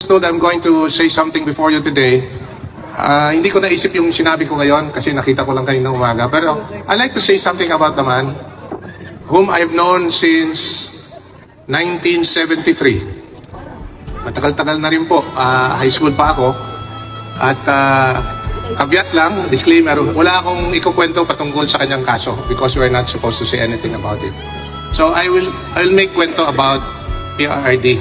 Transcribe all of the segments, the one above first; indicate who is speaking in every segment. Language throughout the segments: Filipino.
Speaker 1: told I'm going to say something before you today. Hindi ko naisip yung sinabi ko ngayon kasi nakita ko lang kayo ng umaga. Pero I'd like to say something about the man whom I've known since 1973. Matagal-tagal na rin po. High school pa ako. At kabyat lang, disclaimer, wala akong ikukwento patungkol sa kanyang kaso because we're not supposed to say anything about it. So I'll make kwento about PRRD.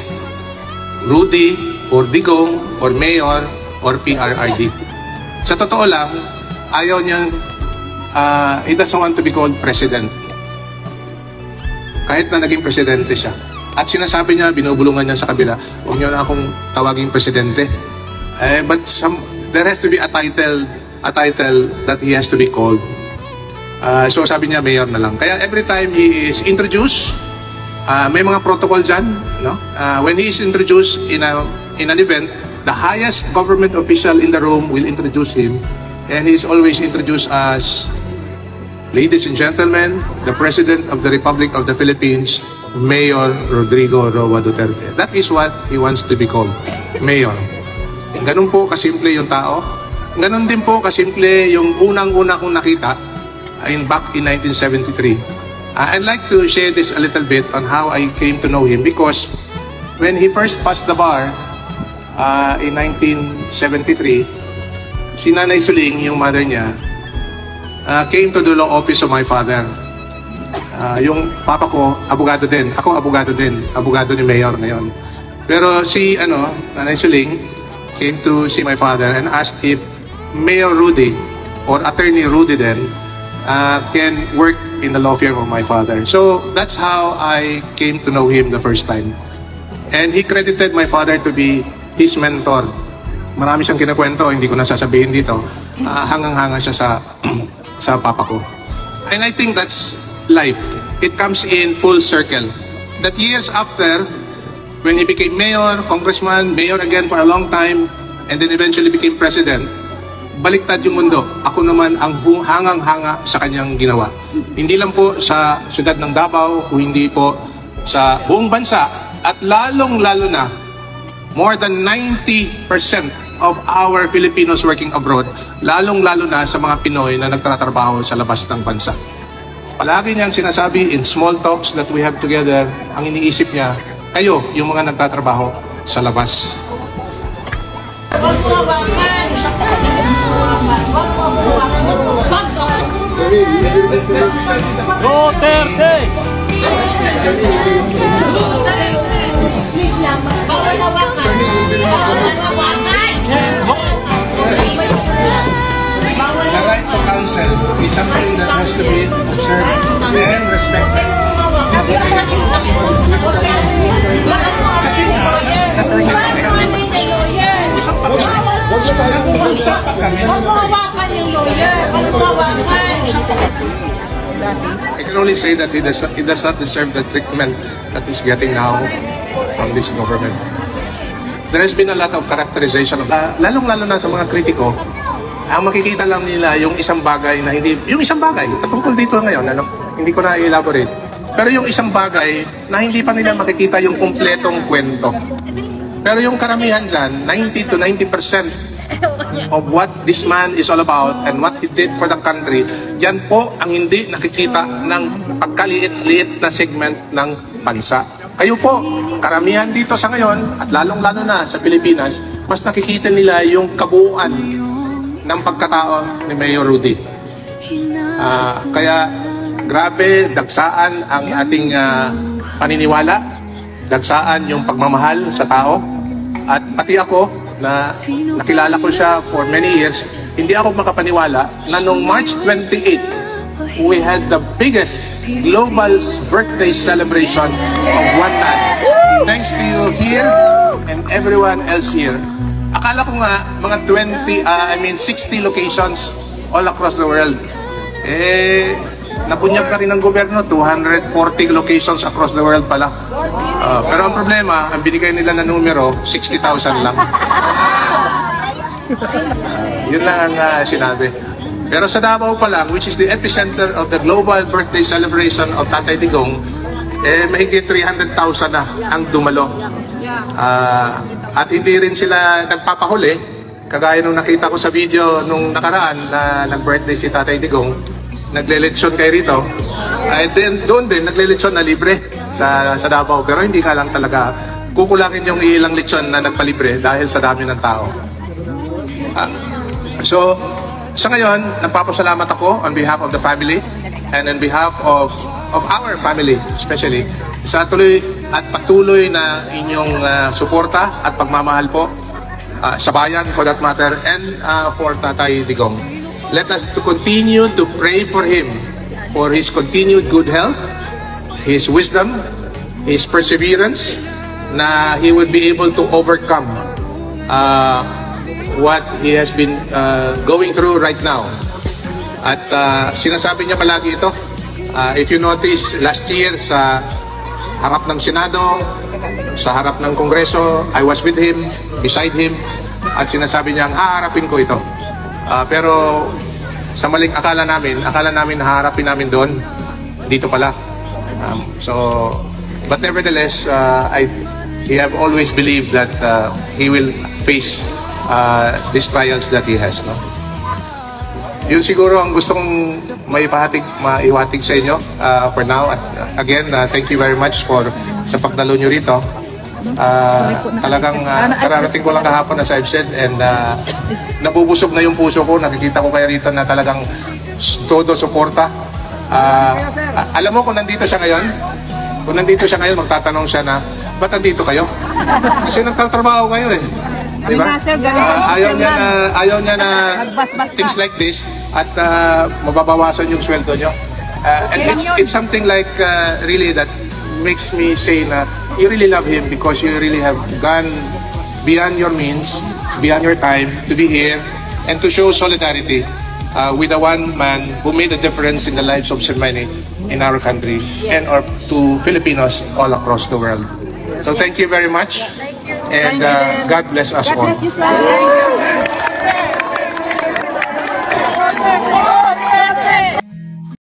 Speaker 1: Rudy, or Digong, or Mayor, or PRRD. Sa totoo lang, ayaw niyang, he doesn't want to be called president. Kahit na naging presidente siya. At sinasabi niya, binubulungan niya sa kabila, huwag niyo na akong tawaging presidente. But there has to be a title that he has to be called. So sabi niya, mayor na lang. Kaya every time he is introduced, may mga protocol dyan. No? When he is introduced in an event, the highest government official in the room will introduce him. And he is always introduced as, ladies and gentlemen, the President of the Republic of the Philippines, Mayor Rodrigo Roa Duterte. That is what he wants to be called, Mayor. Ganun po kasimple yung tao. Ganun din po kasimple yung unang-una kong nakita back in 1973. I'd like to share this a little bit on how I came to know him because when he first passed the bar in 1973, si Nanay Suling, yung mother niya, came to the law office of my father. Yung papa ko, abogado din. Ako, abogado din. Abogado ni Mayor ngayon. Pero si Nanay Suling came to see my father and asked if Mayor Rudy or Attorney Rudy then can work in the law firm of my father. So that's how I came to know him the first time. And he credited my father to be his mentor. Marami siyang kinakwento, hindi ko na sasabihin dito. Hangang-hanga siya sa papa ko. And I think that's life. It comes in full circle. That years after, when he became mayor, congressman, mayor again for a long time, and then eventually became president, baliktad yung mundo. Ako naman ang hangang-hanga sa kanyang ginawa. Hindi lang po sa siyudad ng Davao, kung hindi po sa buong bansa, at lalong-lalo na, more than 90% of our Filipinos working abroad, lalong-lalo na sa mga Pinoy na nagtatrabaho sa labas ng bansa. Palagi niyang sinasabi in small talks that we have together, ang iniisip niya, kayo, yung mga nagtatrabaho sa labas.
Speaker 2: Duterte!
Speaker 1: The right to counsel is something that has to be observed and respected. I can only say that he does not deserve the treatment that he's getting now from this government. There has been a lot of characterization of lalong-lalo na sa mga kritiko. Ang makikita lang nila yung isang bagay na hindi, yung isang bagay, patungkol dito ngayon, hindi ko na i-elaborate. Pero yung isang bagay na hindi pa nila makikita yung kumpletong kwento. Pero yung karamihan dyan, 90 to 90% of what this man is all about and what he did for the country, yan po ang hindi nakikita ng pagkaliit-liit na segment ng bansa. Kayo po, karamihan dito sa ngayon, at lalong-lalo na sa Pilipinas, mas nakikita nila yung kabuuan ng pagkatao ni Mayor Rudy. Kaya grabe, dagsaan ang ating paniniwala, dagsaan yung pagmamahal sa tao, at pati ako na nakilala ko siya for many years, hindi ako makapaniwala na noong March 28, we had the biggest global birthday celebration of one man. Thanks to you here and everyone else here. Akala ko nga mga 60 locations all across the world. Napunyag ka rin ng gobyerno, 240 locations across the world pala. Pero ang problema, ang binigay nila na numero, 60,000 lang. Yun lang ang sinabi. Pero sa Davao pa lang, which is the epicenter of the global birthday celebration of Tatay Digong, mahigit 300,000 na ang dumalo. At hindi rin sila nagpapahuli, kagaya nung nakita ko sa video nung nakaraan na nag-birthday si Tatay Digong, nagle-lechon kayo rito. Ay doon din, nagle-lechon na libre sa Davao. Pero hindi ka lang talaga kukulangin yung ilang lechon na nagpalibre dahil sa dami ng tao. So, sa ngayon, nagpapasalamat ako on behalf of the family and on behalf of our family especially sa tuloy at patuloy na inyong suporta at pagmamahal po sa bayan for that matter and for Tatay Digong. Let us to continue to pray for him for his continued good health, his wisdom, his perseverance, na he would be able to overcome what he has been going through right now. At sinasabi niya palagi ito. If you notice, last year sa harap ng Senado, sa harap ng Kongreso, I was with him, beside him, at sinasabi niya, haharapin ko ito. Pero sa maling akala namin haharapin namin doon, dito pala. But nevertheless, he have always believed that he will face these trials that he has. No? Yun siguro ang gustong maiwatig sa inyo for now. At again, thank you very much sa pagdalo nyo rito. Talagang kararating ko lang kahapon as I've said and nabubusog na yung puso ko. Nakikita ko kayo rito na talagang todo suporta. Alam mo kung nandito siya ngayon? Kung nandito siya ngayon, magtatanong siya na, ba't nandito kayo? Kasi nagtatrabaho kayo eh. Diba? Ayaw niya na things like this at mababawasan yung sweldo nyo. And it's something like really that makes me say na you really love him because you really have gone beyond your means, beyond your time to be here and to show solidarity with the one man who made a difference in the lives of so many in our country and or to Filipinos all across the world. So thank you very much. And God bless us all.
Speaker 2: God bless you, sir.